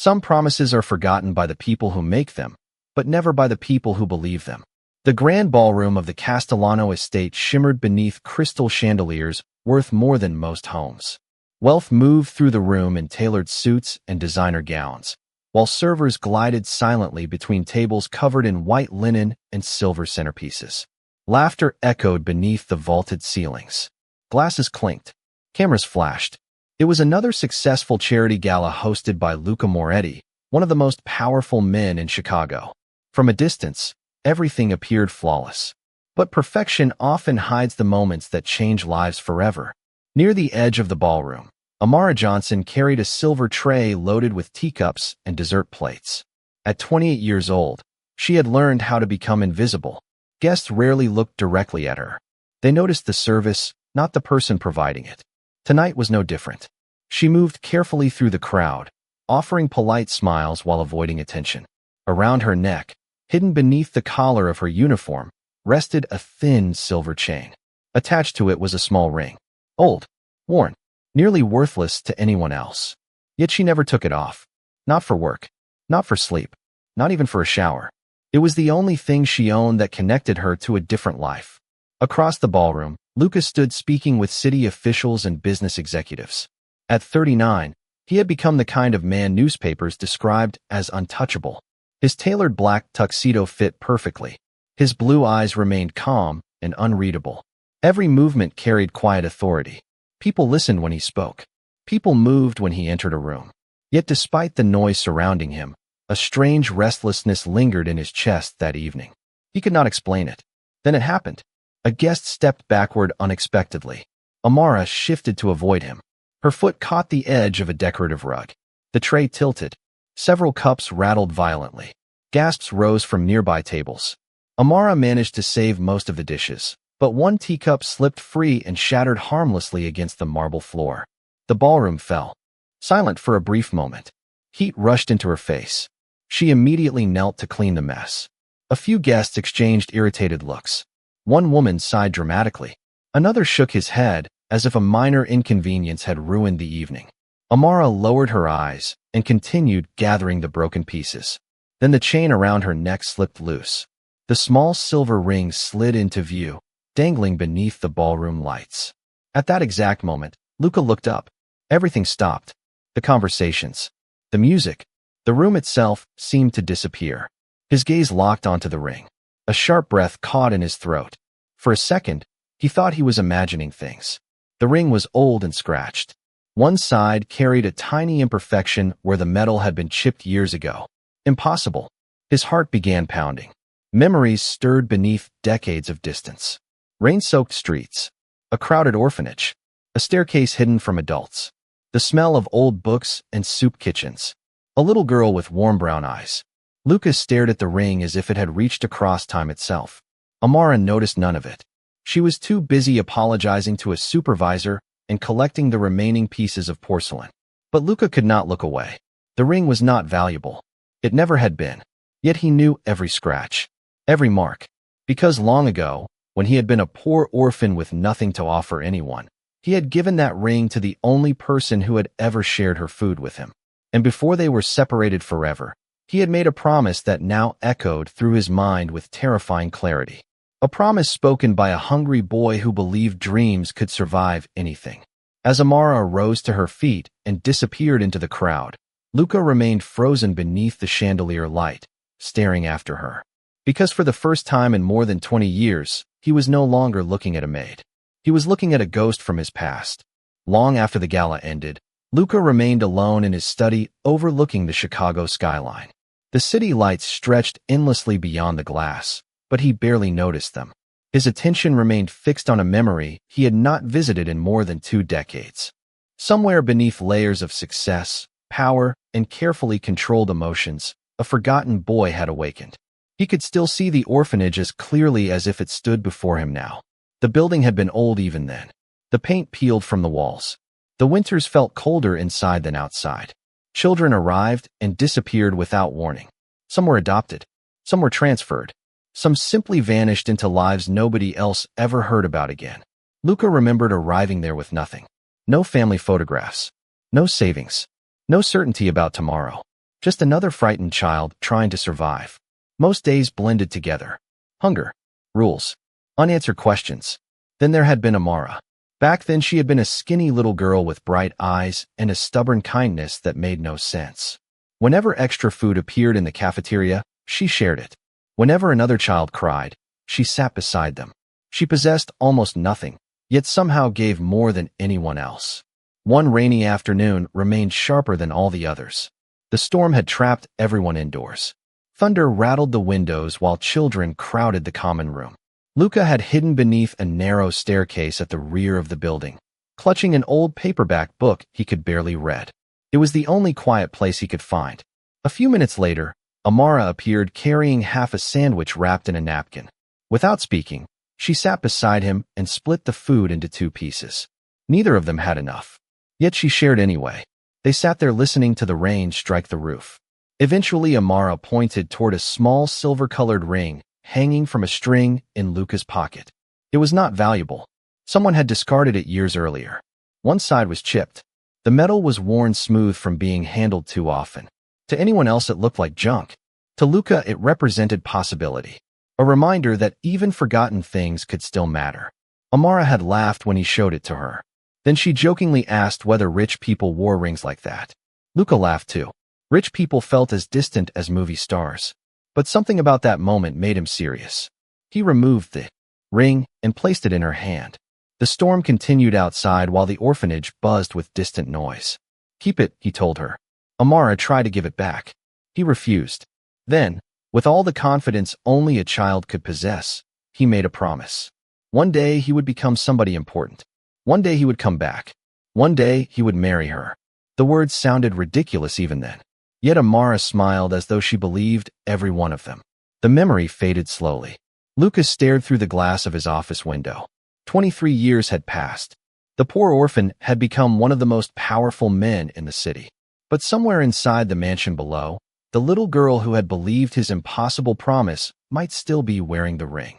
Some promises are forgotten by the people who make them, but never by the people who believe them. The grand ballroom of the Castellano estate shimmered beneath crystal chandeliers worth more than most homes. Wealth moved through the room in tailored suits and designer gowns, while servers glided silently between tables covered in white linen and silver centerpieces. Laughter echoed beneath the vaulted ceilings. Glasses clinked. Cameras flashed. It was another successful charity gala hosted by Luca Moretti, one of the most powerful men in Chicago. From a distance, everything appeared flawless. But perfection often hides the moments that change lives forever. Near the edge of the ballroom, Amara Johnson carried a silver tray loaded with teacups and dessert plates. At 28 years old, she had learned how to become invisible. Guests rarely looked directly at her. They noticed the service, not the person providing it. Tonight was no different. She moved carefully through the crowd, offering polite smiles while avoiding attention. Around her neck, hidden beneath the collar of her uniform, rested a thin silver chain. Attached to it was a small ring. Old, worn, nearly worthless to anyone else. Yet she never took it off. Not for work. Not for sleep. Not even for a shower. It was the only thing she owned that connected her to a different life. Across the ballroom, Lucas stood speaking with city officials and business executives. At 39, he had become the kind of man newspapers described as untouchable. His tailored black tuxedo fit perfectly. His blue eyes remained calm and unreadable. Every movement carried quiet authority. People listened when he spoke. People moved when he entered a room. Yet despite the noise surrounding him, a strange restlessness lingered in his chest that evening. He could not explain it. Then it happened. A guest stepped backward unexpectedly. Amara shifted to avoid him. Her foot caught the edge of a decorative rug. The tray tilted. Several cups rattled violently. Gasps rose from nearby tables. Amara managed to save most of the dishes, but one teacup slipped free and shattered harmlessly against the marble floor. The ballroom fell. Silent for a brief moment. Heat rushed into her face. She immediately knelt to clean the mess. A few guests exchanged irritated looks. One woman sighed dramatically. Another shook his head, as if a minor inconvenience had ruined the evening. Amara lowered her eyes and continued gathering the broken pieces. Then the chain around her neck slipped loose. The small silver ring slid into view, dangling beneath the ballroom lights. At that exact moment, Luca looked up. Everything stopped. The conversations, the music, the room itself seemed to disappear. His gaze locked onto the ring. A sharp breath caught in his throat. For a second, he thought he was imagining things. The ring was old and scratched. One side carried a tiny imperfection where the metal had been chipped years ago. Impossible. His heart began pounding. Memories stirred beneath decades of distance. Rain-soaked streets. A crowded orphanage. A staircase hidden from adults. The smell of old books and soup kitchens. A little girl with warm brown eyes. Lucas stared at the ring as if it had reached across time itself. Amara noticed none of it. She was too busy apologizing to a supervisor and collecting the remaining pieces of porcelain. But Luca could not look away. The ring was not valuable. It never had been. Yet he knew every scratch, every mark. Because long ago, when he had been a poor orphan with nothing to offer anyone, he had given that ring to the only person who had ever shared her food with him. And before they were separated forever, he had made a promise that now echoed through his mind with terrifying clarity. A promise spoken by a hungry boy who believed dreams could survive anything. As Amara rose to her feet and disappeared into the crowd, Luca remained frozen beneath the chandelier light, staring after her. Because for the first time in more than 20 years, he was no longer looking at a maid. He was looking at a ghost from his past. Long after the gala ended, Luca remained alone in his study overlooking the Chicago skyline. The city lights stretched endlessly beyond the glass, but he barely noticed them. His attention remained fixed on a memory he had not visited in more than 2 decades. Somewhere beneath layers of success, power, and carefully controlled emotions, a forgotten boy had awakened. He could still see the orphanage as clearly as if it stood before him now. The building had been old even then. The paint peeled from the walls. The winters felt colder inside than outside. Children arrived and disappeared without warning. Some were adopted. Some were transferred. Some simply vanished into lives nobody else ever heard about again. Luca remembered arriving there with nothing. No family photographs. No savings. No certainty about tomorrow. Just another frightened child trying to survive. Most days blended together. Hunger, rules, unanswered questions. Then there had been Amara. Back then she had been a skinny little girl with bright eyes and a stubborn kindness that made no sense. Whenever extra food appeared in the cafeteria, she shared it. Whenever another child cried, she sat beside them. She possessed almost nothing, yet somehow gave more than anyone else. One rainy afternoon remained sharper than all the others. The storm had trapped everyone indoors. Thunder rattled the windows while children crowded the common room. Luca had hidden beneath a narrow staircase at the rear of the building, clutching an old paperback book he could barely read. It was the only quiet place he could find. A few minutes later, Amara appeared carrying half a sandwich wrapped in a napkin. Without speaking, she sat beside him and split the food into 2 pieces. Neither of them had enough. Yet she shared anyway. They sat there listening to the rain strike the roof. Eventually, Amara pointed toward a small silver-colored ring hanging from a string in Luca's pocket. It was not valuable. Someone had discarded it years earlier. One side was chipped. The metal was worn smooth from being handled too often. To anyone else it looked like junk. To Luca it represented possibility. A reminder that even forgotten things could still matter. Amara had laughed when he showed it to her. Then she jokingly asked whether rich people wore rings like that. Luca laughed too. Rich people felt as distant as movie stars. But something about that moment made him serious. He removed the ring and placed it in her hand. The storm continued outside while the orphanage buzzed with distant noise. "Keep it," he told her. Amara tried to give it back. He refused. Then, with all the confidence only a child could possess, he made a promise. One day he would become somebody important. One day he would come back. One day he would marry her. The words sounded ridiculous even then. Yet Amara smiled as though she believed every one of them. The memory faded slowly. Lucas stared through the glass of his office window. 23 years had passed. The poor orphan had become one of the most powerful men in the city. But somewhere inside the mansion below, the little girl who had believed his impossible promise might still be wearing the ring.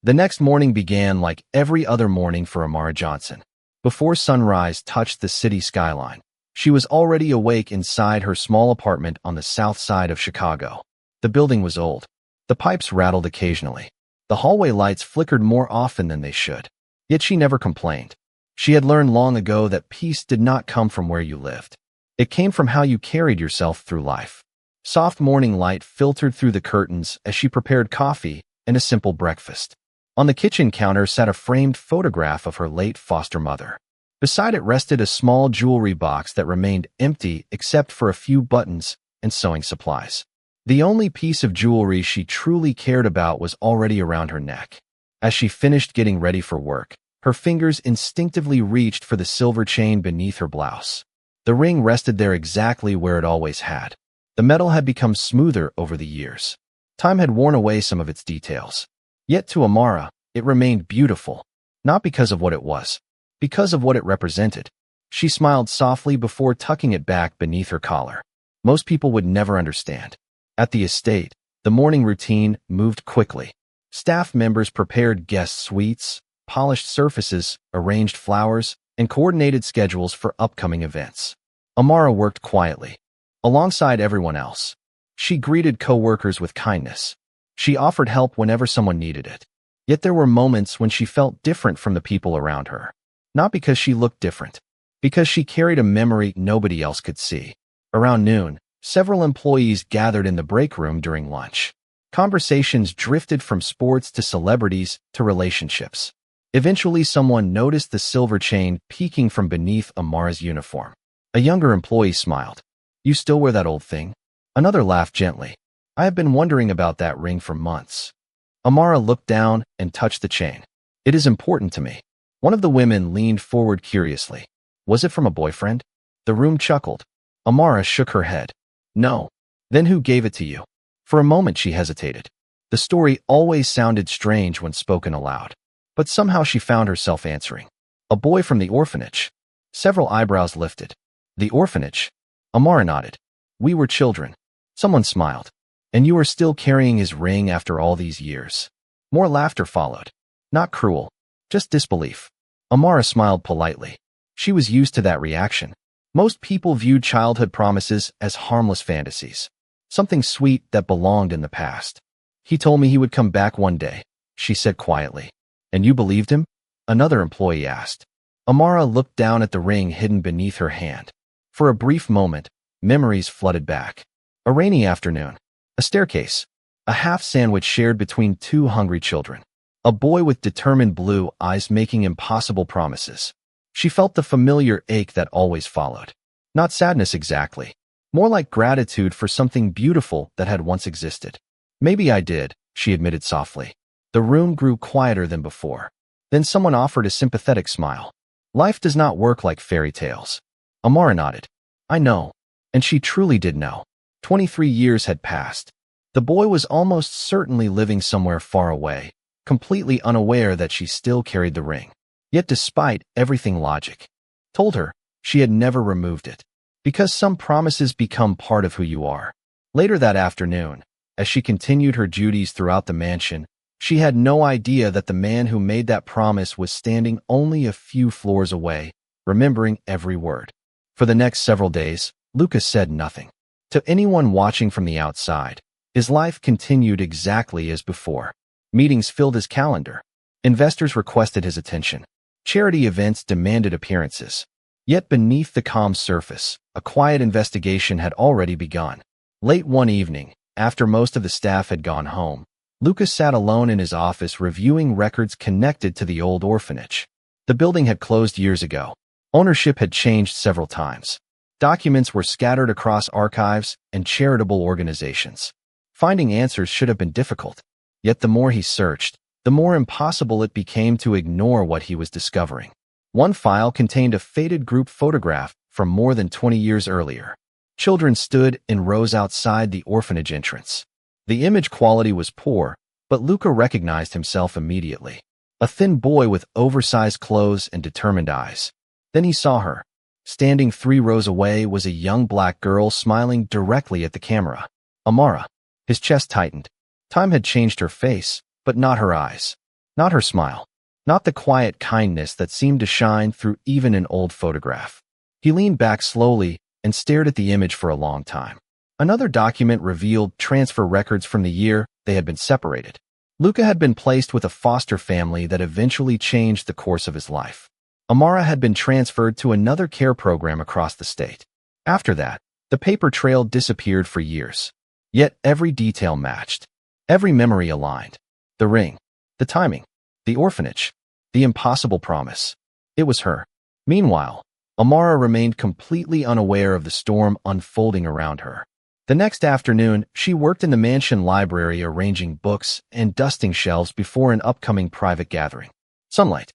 The next morning began like every other morning for Amara Johnson. Before sunrise touched the city skyline, she was already awake inside her small apartment on the south side of Chicago. The building was old. The pipes rattled occasionally. The hallway lights flickered more often than they should. Yet she never complained. She had learned long ago that peace did not come from where you lived. It came from how you carried yourself through life. Soft morning light filtered through the curtains as she prepared coffee and a simple breakfast. On the kitchen counter sat a framed photograph of her late foster mother. Beside it rested a small jewelry box that remained empty except for a few buttons and sewing supplies. The only piece of jewelry she truly cared about was already around her neck. As she finished getting ready for work, her fingers instinctively reached for the silver chain beneath her blouse. The ring rested there exactly where it always had. The metal had become smoother over the years. Time had worn away some of its details. Yet to Amara, it remained beautiful, not because of what it was, because of what it represented. She smiled softly before tucking it back beneath her collar. Most people would never understand. At the estate, the morning routine moved quickly. Staff members prepared guest suites, polished surfaces, arranged flowers, and coordinated schedules for upcoming events. Amara worked quietly, alongside everyone else. She greeted co-workers with kindness. She offered help whenever someone needed it. Yet there were moments when she felt different from the people around her. Not because she looked different, because she carried a memory nobody else could see. Around noon, several employees gathered in the break room during lunch. Conversations drifted from sports to celebrities to relationships. Eventually, someone noticed the silver chain peeking from beneath Amara's uniform. A younger employee smiled. "You still wear that old thing?" Another laughed gently. "I have been wondering about that ring for months." Amara looked down and touched the chain. "It is important to me." One of the women leaned forward curiously. "Was it from a boyfriend?" The room chuckled. Amara shook her head. "No." "Then who gave it to you?" For a moment she hesitated. The story always sounded strange when spoken aloud. But somehow she found herself answering. "A boy from the orphanage." Several eyebrows lifted. "The orphanage?" Amara nodded. "We were children." Someone smiled. "And you are still carrying his ring after all these years." More laughter followed. Not cruel, just disbelief. Amara smiled politely. She was used to that reaction. Most people viewed childhood promises as harmless fantasies, something sweet that belonged in the past. "He told me he would come back one day," she said quietly. "And you believed him?" another employee asked. Amara looked down at the ring hidden beneath her hand. For a brief moment, memories flooded back. A rainy afternoon, a staircase, a half sandwich shared between two hungry children, a boy with determined blue eyes making impossible promises. She felt the familiar ache that always followed. Not sadness exactly, more like gratitude for something beautiful that had once existed. "Maybe I did," she admitted softly. The room grew quieter than before. Then someone offered a sympathetic smile. "Life does not work like fairy tales." Amara nodded. "I know." And she truly did know. 23 years had passed. The boy was almost certainly living somewhere far away, completely unaware that she still carried the ring. Yet despite everything logic told her, she had never removed it. Because some promises become part of who you are. Later that afternoon, as she continued her duties throughout the mansion, she had no idea that the man who made that promise was standing only a few floors away, remembering every word. For the next several days, Lucas said nothing. To anyone watching from the outside, his life continued exactly as before. Meetings filled his calendar. Investors requested his attention. Charity events demanded appearances. Yet beneath the calm surface, a quiet investigation had already begun. Late one evening, after most of the staff had gone home, Lucas sat alone in his office reviewing records connected to the old orphanage. The building had closed years ago. Ownership had changed several times. Documents were scattered across archives and charitable organizations. Finding answers should have been difficult. Yet the more he searched, the more impossible it became to ignore what he was discovering. One file contained a faded group photograph from more than 20 years earlier. Children stood in rows outside the orphanage entrance. The image quality was poor, but Luca recognized himself immediately. A thin boy with oversized clothes and determined eyes. Then he saw her. Standing 3 rows away was a young black girl smiling directly at the camera. Amara. His chest tightened. Time had changed her face, but not her eyes. Not her smile. Not the quiet kindness that seemed to shine through even an old photograph. He leaned back slowly and stared at the image for a long time. Another document revealed transfer records from the year they had been separated. Luca had been placed with a foster family that eventually changed the course of his life. Amara had been transferred to another care program across the state. After that, the paper trail disappeared for years. Yet every detail matched. Every memory aligned. The ring. The timing. The orphanage. The impossible promise. It was her. Meanwhile, Amara remained completely unaware of the storm unfolding around her. The next afternoon, she worked in the mansion library arranging books and dusting shelves before an upcoming private gathering. Sunlight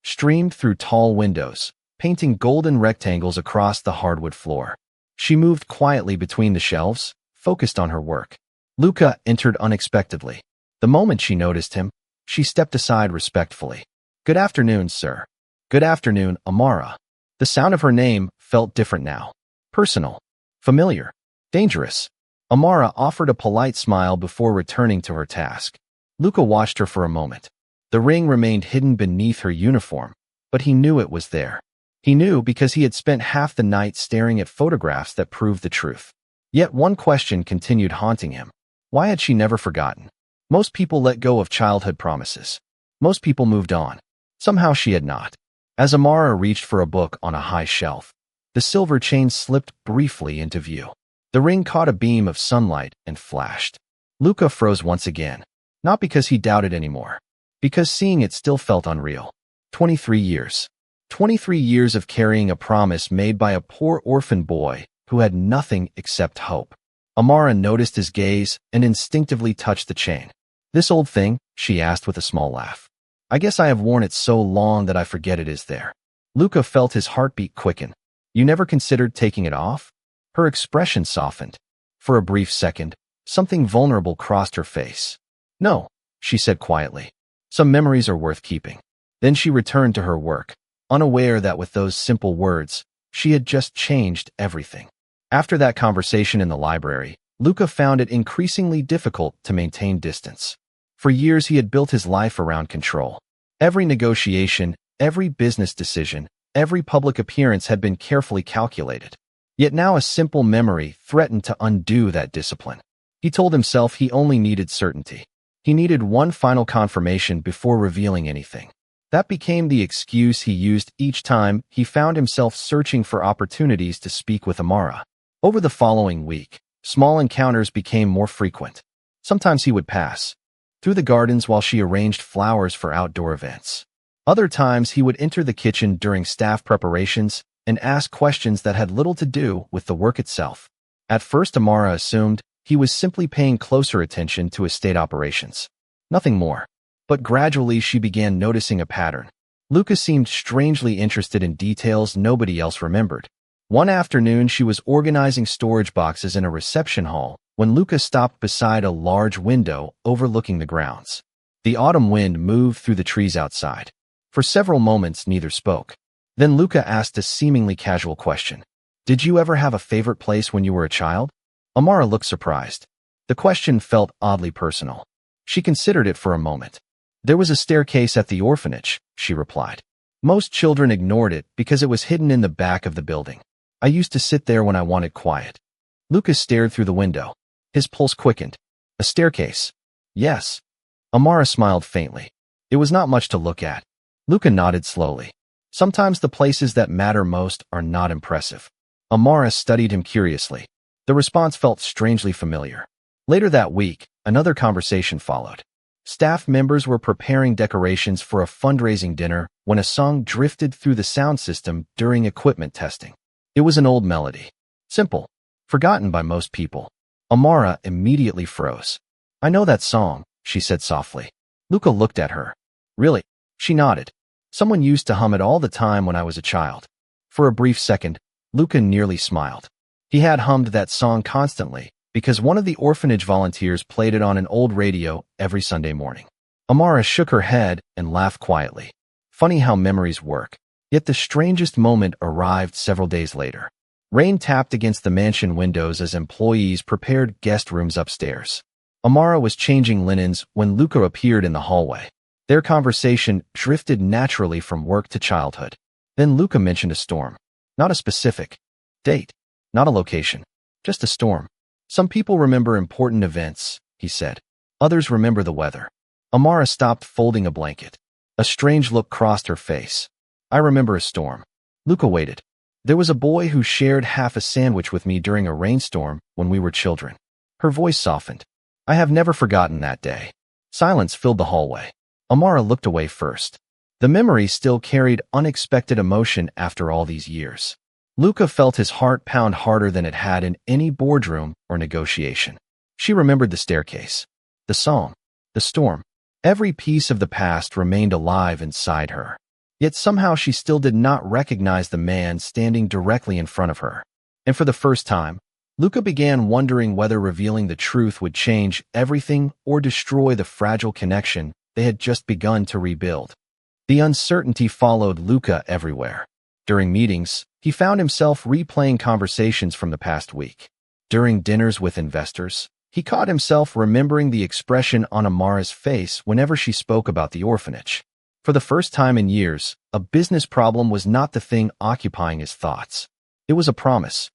streamed through tall windows, painting golden rectangles across the hardwood floor. She moved quietly between the shelves, focused on her work. Luca entered unexpectedly. The moment she noticed him, she stepped aside respectfully. "Good afternoon, sir." "Good afternoon, Amara." The sound of her name felt different now. Personal. Familiar. Dangerous. Amara offered a polite smile before returning to her task. Luca watched her for a moment. The ring remained hidden beneath her uniform, but he knew it was there. He knew because he had spent half the night staring at photographs that proved the truth. Yet one question continued haunting him. Why had she never forgotten? Most people let go of childhood promises. Most people moved on. Somehow she had not. As Amara reached for a book on a high shelf, the silver chain slipped briefly into view. The ring caught a beam of sunlight and flashed. Luca froze once again, not because he doubted anymore, because seeing it still felt unreal. 23 years. 23 years of carrying a promise made by a poor orphan boy who had nothing except hope. Amara noticed his gaze and instinctively touched the chain. "This old thing?" she asked with a small laugh. "I guess I have worn it so long that I forget it is there." Luca felt his heartbeat quicken. "You never considered taking it off?" Her expression softened. For a brief second, something vulnerable crossed her face. "No," she said quietly. "Some memories are worth keeping." Then she returned to her work, unaware that with those simple words, she had just changed everything. After that conversation in the library, Luca found it increasingly difficult to maintain distance. For years he had built his life around control. Every negotiation, every business decision, Every public appearance had been carefully calculated. Yet now a simple memory threatened to undo that discipline. He told himself he only needed certainty. He needed one final confirmation before revealing anything. That became the excuse he used each time he found himself searching for opportunities to speak with Amara. Over the following week, small encounters became more frequent. Sometimes he would pass through the gardens while she arranged flowers for outdoor events. Other times he would enter the kitchen during staff preparations and ask questions that had little to do with the work itself. At first, Amara assumed he was simply paying closer attention to estate operations. Nothing more. But gradually she began noticing a pattern. Luca seemed strangely interested in details nobody else remembered. One afternoon she was organizing storage boxes in a reception hall when Luca stopped beside a large window overlooking the grounds. The autumn wind moved through the trees outside. For several moments neither spoke. Then Luca asked a seemingly casual question. "Did you ever have a favorite place when you were a child?" Amara looked surprised. The question felt oddly personal. She considered it for a moment. "There was a staircase at the orphanage," she replied. "Most children ignored it because it was hidden in the back of the building. I used to sit there when I wanted quiet." Lucas stared through the window. His pulse quickened. "A staircase?" "Yes." Amara smiled faintly. It was not much to look at. Luca nodded slowly. Sometimes the places that matter most are not impressive. Amara studied him curiously. The response felt strangely familiar. Later that week, another conversation followed. Staff members were preparing decorations for a fundraising dinner when a song drifted through the sound system during equipment testing. It was an old melody. Simple. Forgotten by most people. Amara immediately froze. "I know that song," she said softly. Luca looked at her. "Really?" She nodded. "Someone used to hum it all the time when I was a child." For a brief second, Luca nearly smiled. He had hummed that song constantly, because one of the orphanage volunteers played it on an old radio every Sunday morning. Amara shook her head and laughed quietly. Funny how memories work. Yet the strangest moment arrived several days later. Rain tapped against the mansion windows as employees prepared guest rooms upstairs. Amara was changing linens when Luca appeared in the hallway. Their conversation drifted naturally from work to childhood. Then Luca mentioned a storm. Not a specific date, not a location, just a storm. "Some people remember important events," he said. "Others remember the weather." Amara stopped folding a blanket. A strange look crossed her face. "I remember a storm." Luca waited. "There was a boy who shared half a sandwich with me during a rainstorm when we were children." Her voice softened. "I have never forgotten that day." Silence filled the hallway. Amara looked away first. The memory still carried unexpected emotion after all these years. Luca felt his heart pound harder than it had in any boardroom or negotiation. She remembered the staircase, the song, the storm. Every piece of the past remained alive inside her. Yet somehow she still did not recognize the man standing directly in front of her. And for the first time, Luca began wondering whether revealing the truth would change everything or destroy the fragile connection they had just begun to rebuild. The uncertainty followed Luca everywhere. During meetings, he found himself replaying conversations from the past week. During dinners with investors, he caught himself remembering the expression on Amara's face whenever she spoke about the orphanage. For the first time in years, a business problem was not the thing occupying his thoughts. It was a promise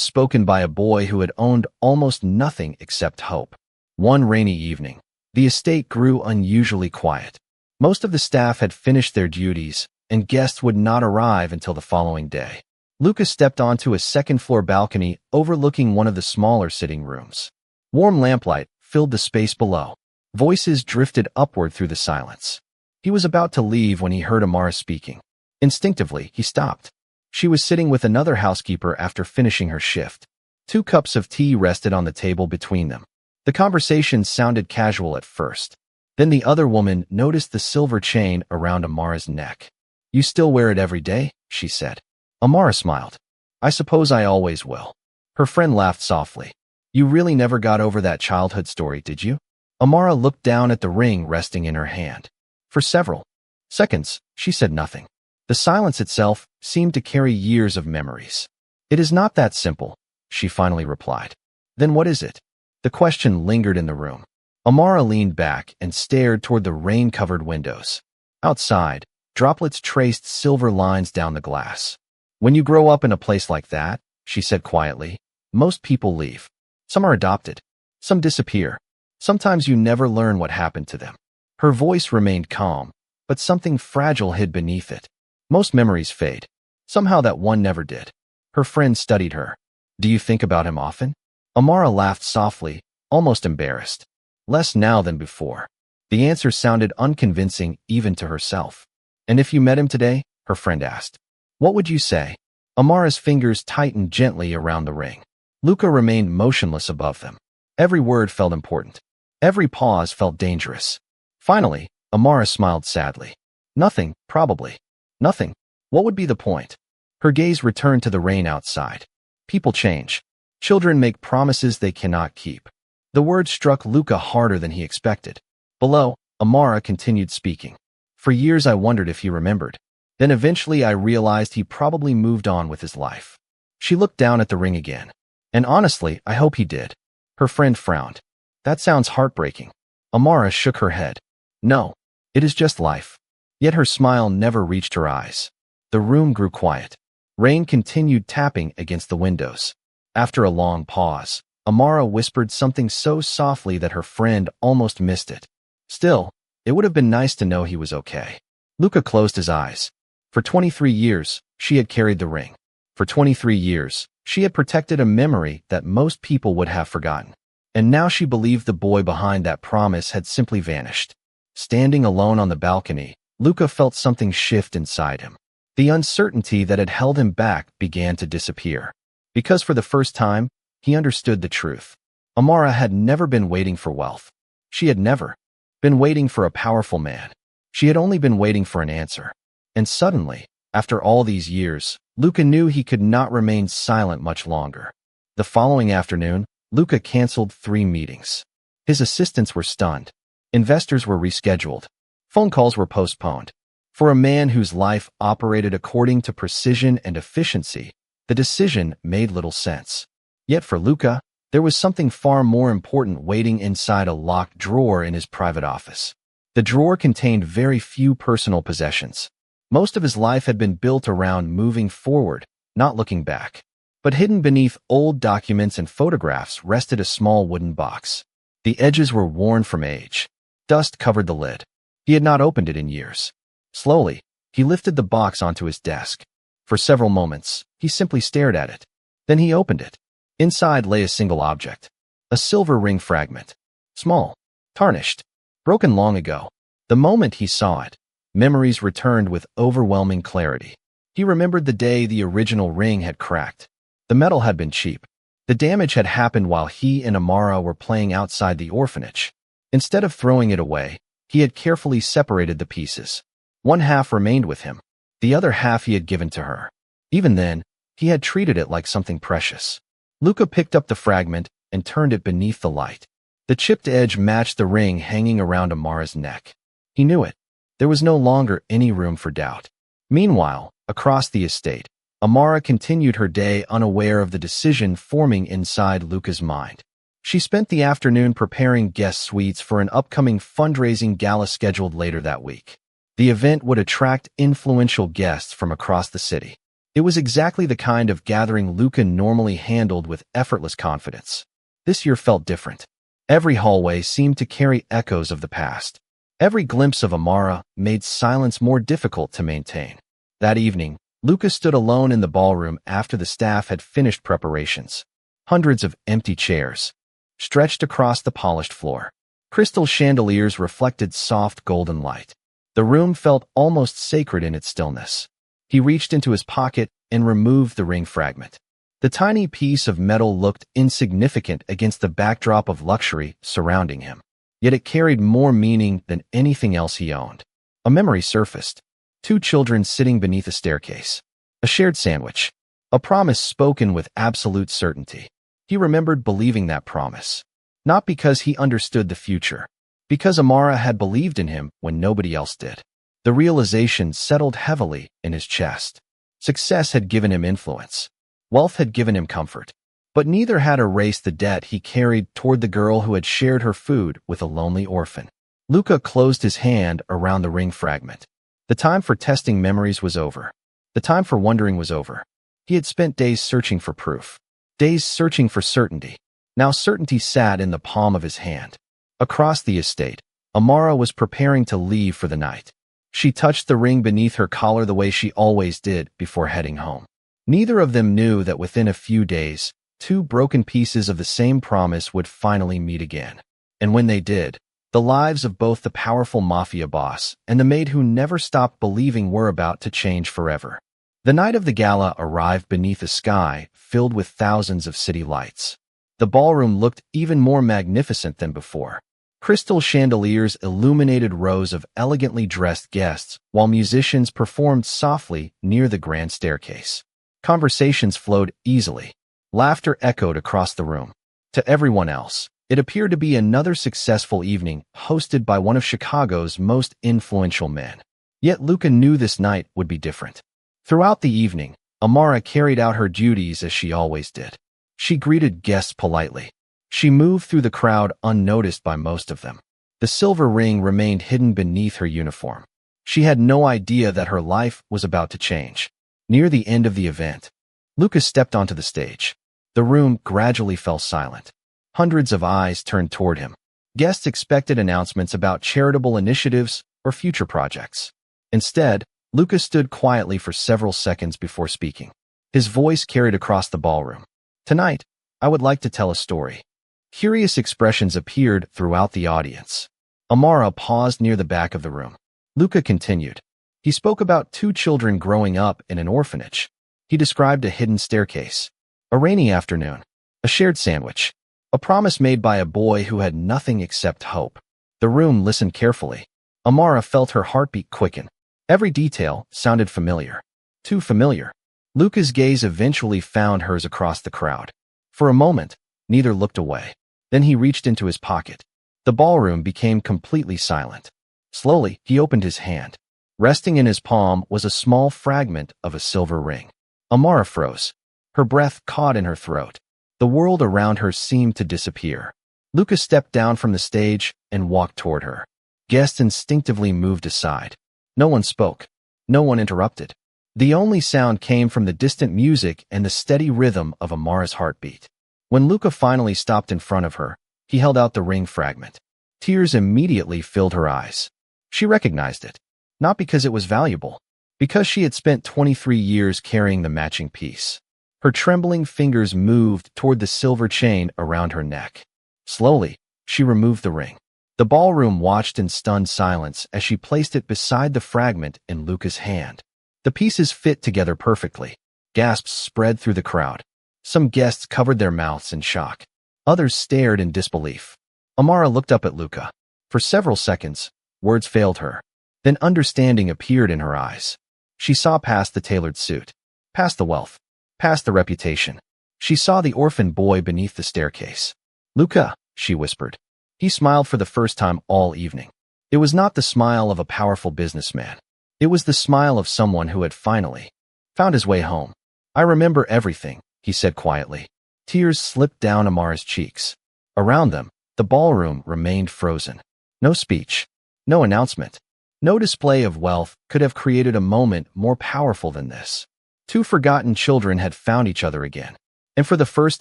spoken by a boy who had owned almost nothing except hope. One rainy evening, the estate grew unusually quiet. Most of the staff had finished their duties, and guests would not arrive until the following day. Luca stepped onto a second-floor balcony overlooking one of the smaller sitting rooms. Warm lamplight filled the space below. Voices drifted upward through the silence. He was about to leave when he heard Amara speaking. Instinctively, he stopped. She was sitting with another housekeeper after finishing her shift. 2 cups of tea rested on the table between them. The conversation sounded casual at first. Then the other woman noticed the silver chain around Amara's neck. "You still wear it every day?" she said. Amara smiled. "I suppose I always will." Her friend laughed softly. "You really never got over that childhood story, did you?" Amara looked down at the ring resting in her hand. For several seconds, she said nothing. The silence itself seemed to carry years of memories. "It is not that simple," she finally replied. "Then what is it?" The question lingered in the room. Amara leaned back and stared toward the rain-covered windows. Outside, Droplets traced silver lines down the glass. When you grow up in a place like that, she said quietly, most people leave. Some are adopted. Some disappear. Sometimes you never learn what happened to them. Her voice remained calm, but something fragile hid beneath it. Most memories fade. Somehow that one never did. Her friend studied her. Do you think about him often? Amara laughed softly, almost embarrassed. Less now than before. The answer sounded unconvincing even to herself. And if you met him today? Her friend asked. What would you say? Amara's fingers tightened gently around the ring. Luca remained motionless above them. Every word felt important. Every pause felt dangerous. Finally, Amara smiled sadly. Nothing, probably. Nothing. What would be the point? Her gaze returned to the rain outside. People change. Children make promises they cannot keep. The word struck Luca harder than he expected. Below, Amara continued speaking. For years I wondered if he remembered. Then eventually I realized he probably moved on with his life. She looked down at the ring again. And honestly, I hope he did. Her friend frowned. That sounds heartbreaking. Amara shook her head. No, it is just life. Yet her smile never reached her eyes. The room grew quiet. Rain continued tapping against the windows. After a long pause, Amara whispered something so softly that her friend almost missed it. Still, it would have been nice to know he was okay. Luca closed his eyes. For 23 years, she had carried the ring. For 23 years, she had protected a memory that most people would have forgotten. And now she believed the boy behind that promise had simply vanished. Standing alone on the balcony, Luca felt something shift inside him. The uncertainty that had held him back began to disappear. Because for the first time, he understood the truth. Amara had never been waiting for wealth. She had never been waiting for a powerful man. She had only been waiting for an answer. And suddenly, after all these years, Luca knew he could not remain silent much longer. The following afternoon, Luca canceled 3 meetings. His assistants were stunned. Investors were rescheduled. Phone calls were postponed. For a man whose life operated according to precision and efficiency, the decision made little sense. Yet for Luca, there was something far more important waiting inside a locked drawer in his private office. The drawer contained very few personal possessions. Most of his life had been built around moving forward, not looking back. But hidden beneath old documents and photographs rested a small wooden box. The edges were worn from age. Dust covered the lid. He had not opened it in years. Slowly, he lifted the box onto his desk. For several moments, he simply stared at it. Then he opened it. Inside lay a single object. A silver ring fragment. Small. Tarnished. Broken long ago. The moment he saw it, memories returned with overwhelming clarity. He remembered the day the original ring had cracked. The metal had been cheap. The damage had happened while he and Amara were playing outside the orphanage. Instead of throwing it away, he had carefully separated the pieces. One half remained with him. The other half he had given to her. Even then, he had treated it like something precious. Luca picked up the fragment and turned it beneath the light. The chipped edge matched the ring hanging around Amara's neck. He knew it. There was no longer any room for doubt. Meanwhile, across the estate, Amara continued her day unaware of the decision forming inside Luca's mind. She spent the afternoon preparing guest suites for an upcoming fundraising gala scheduled later that week. The event would attract influential guests from across the city. It was exactly the kind of gathering Luca normally handled with effortless confidence. This year felt different. Every hallway seemed to carry echoes of the past. Every glimpse of Amara made silence more difficult to maintain. That evening, Luca stood alone in the ballroom after the staff had finished preparations. Hundreds of empty chairs stretched across the polished floor. Crystal chandeliers reflected soft golden light. The room felt almost sacred in its stillness. He reached into his pocket and removed the ring fragment. The tiny piece of metal looked insignificant against the backdrop of luxury surrounding him. Yet it carried more meaning than anything else he owned. A memory surfaced. 2 children sitting beneath a staircase. A shared sandwich. A promise spoken with absolute certainty. He remembered believing that promise. Not because he understood the future. Because Amara had believed in him when nobody else did. The realization settled heavily in his chest. Success had given him influence. Wealth had given him comfort. But neither had erased the debt he carried toward the girl who had shared her food with a lonely orphan. Luca closed his hand around the ring fragment. The time for testing memories was over. The time for wondering was over. He had spent days searching for proof. Days searching for certainty. Now certainty sat in the palm of his hand. Across the estate, Amara was preparing to leave for the night. She touched the ring beneath her collar the way she always did before heading home. Neither of them knew that within a few days, two broken pieces of the same promise would finally meet again. And when they did, the lives of both the powerful mafia boss and the maid who never stopped believing were about to change forever. The night of the gala arrived beneath a sky filled with thousands of city lights. The ballroom looked even more magnificent than before. Crystal chandeliers illuminated rows of elegantly dressed guests, while musicians performed softly near the grand staircase. Conversations flowed easily. Laughter echoed across the room. To everyone else, it appeared to be another successful evening hosted by one of Chicago's most influential men. Yet Luca knew this night would be different. Throughout the evening, Amara carried out her duties as she always did. She greeted guests politely. She moved through the crowd unnoticed by most of them. The silver ring remained hidden beneath her uniform. She had no idea that her life was about to change. Near the end of the event, Luca stepped onto the stage. The room gradually fell silent. Hundreds of eyes turned toward him. Guests expected announcements about charitable initiatives or future projects. Instead, Luca stood quietly for several seconds before speaking. His voice carried across the ballroom. "Tonight, I would like to tell a story." Curious expressions appeared throughout the audience. Amara paused near the back of the room. Luca continued. He spoke about two children growing up in an orphanage. He described a hidden staircase, a rainy afternoon, a shared sandwich, a promise made by a boy who had nothing except hope. The room listened carefully. Amara felt her heartbeat quicken. Every detail sounded familiar. Too familiar. Luca's gaze eventually found hers across the crowd. For a moment, neither looked away. Then he reached into his pocket. The ballroom became completely silent. Slowly, he opened his hand. Resting in his palm was a small fragment of a silver ring. Amara froze. Her breath caught in her throat. The world around her seemed to disappear. Luca stepped down from the stage and walked toward her. Guests instinctively moved aside. No one spoke. No one interrupted. The only sound came from the distant music and the steady rhythm of Amara's heartbeat. When Luca finally stopped in front of her, he held out the ring fragment. Tears immediately filled her eyes. She recognized it. Not because it was valuable, because she had spent 23 years carrying the matching piece. Her trembling fingers moved toward the silver chain around her neck. Slowly, she removed the ring. The ballroom watched in stunned silence as she placed it beside the fragment in Luca's hand. The pieces fit together perfectly. Gasps spread through the crowd. Some guests covered their mouths in shock. Others stared in disbelief. Amara looked up at Luca. For several seconds, words failed her. Then understanding appeared in her eyes. She saw past the tailored suit, past the wealth, past the reputation. She saw the orphan boy beneath the staircase. "Luca," she whispered. He smiled for the first time all evening. It was not the smile of a powerful businessman. It was the smile of someone who had finally found his way home. "I remember everything," he said quietly. Tears slipped down Amara's cheeks. Around them, the ballroom remained frozen. No speech, no announcement, no display of wealth could have created a moment more powerful than this. Two forgotten children had found each other again. And for the first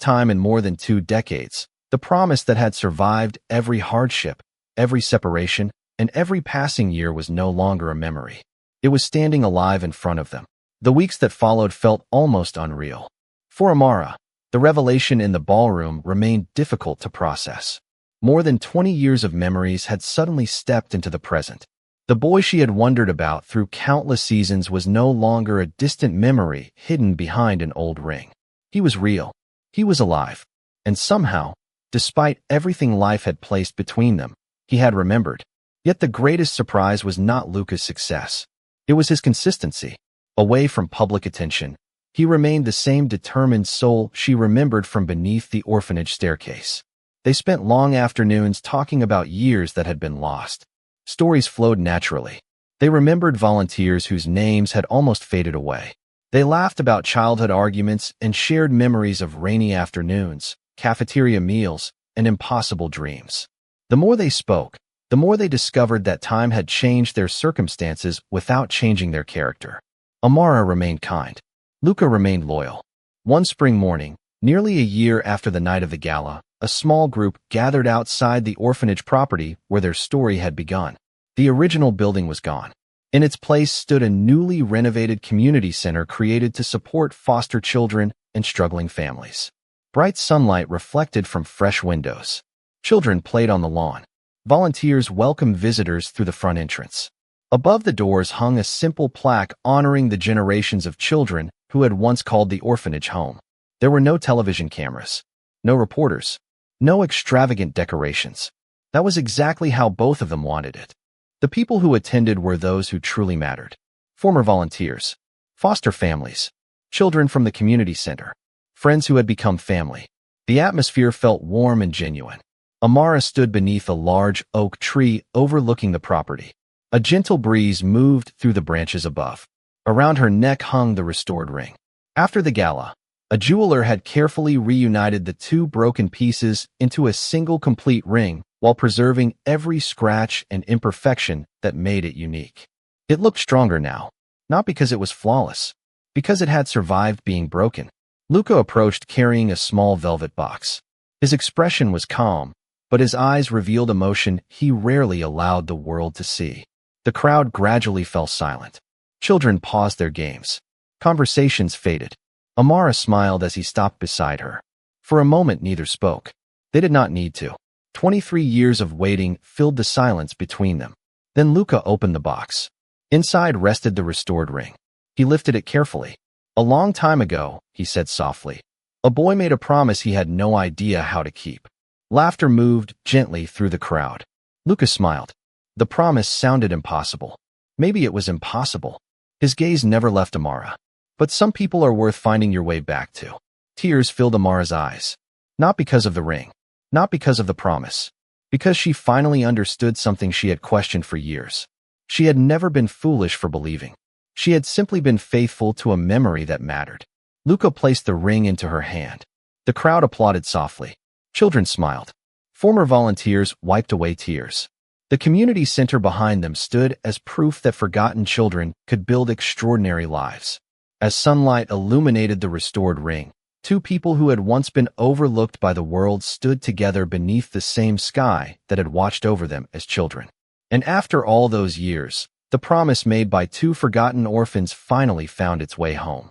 time in more than 2 decades, the promise that had survived every hardship, every separation, and every passing year was no longer a memory. It was standing alive in front of them. The weeks that followed felt almost unreal. For Amara, the revelation in the ballroom remained difficult to process. More than 20 years of memories had suddenly stepped into the present. The boy she had wondered about through countless seasons was no longer a distant memory hidden behind an old ring. He was real. He was alive. And somehow, despite everything life had placed between them, he had remembered. Yet the greatest surprise was not Luca's success. It was his consistency. Away from public attention, he remained the same determined soul she remembered from beneath the orphanage staircase. They spent long afternoons talking about years that had been lost. Stories flowed naturally. They remembered volunteers whose names had almost faded away. They laughed about childhood arguments and shared memories of rainy afternoons, cafeteria meals, and impossible dreams. The more they spoke, the more they discovered that time had changed their circumstances without changing their character. Amara remained kind. Luca remained loyal. One spring morning, nearly a year after the night of the gala, a small group gathered outside the orphanage property where their story had begun. The original building was gone. In its place stood a newly renovated community center created to support foster children and struggling families. Bright sunlight reflected from fresh windows. Children played on the lawn. Volunteers welcomed visitors through the front entrance. Above the doors hung a simple plaque honoring the generations of children who had once called the orphanage home. There were no television cameras, no reporters, no extravagant decorations. That was exactly how both of them wanted it. The people who attended were those who truly mattered. Former volunteers, foster families, children from the community center, friends who had become family. The atmosphere felt warm and genuine. Amara stood beneath a large oak tree overlooking the property. A gentle breeze moved through the branches above. Around her neck hung the restored ring. After the gala, a jeweler had carefully reunited the two broken pieces into a single complete ring while preserving every scratch and imperfection that made it unique. It looked stronger now, not because it was flawless, because it had survived being broken. Luca approached carrying a small velvet box. His expression was calm, but his eyes revealed emotion he rarely allowed the world to see. The crowd gradually fell silent. Children paused their games. Conversations faded. Amara smiled as he stopped beside her. For a moment, neither spoke. They did not need to. 23 years of waiting filled the silence between them. Then Luca opened the box. Inside rested the restored ring. He lifted it carefully. "A long time ago," he said softly, "a boy made a promise he had no idea how to keep." Laughter moved gently through the crowd. Luca smiled. The promise sounded impossible. Maybe it was impossible. His gaze never left Amara. But some people are worth finding your way back to. Tears filled Amara's eyes. Not because of the ring. Not because of the promise. Because she finally understood something she had questioned for years. She had never been foolish for believing. She had simply been faithful to a memory that mattered. Luca placed the ring into her hand. The crowd applauded softly. Children smiled. Former volunteers wiped away tears. The community center behind them stood as proof that forgotten children could build extraordinary lives. As sunlight illuminated the restored ring, two people who had once been overlooked by the world stood together beneath the same sky that had watched over them as children. And after all those years, the promise made by two forgotten orphans finally found its way home.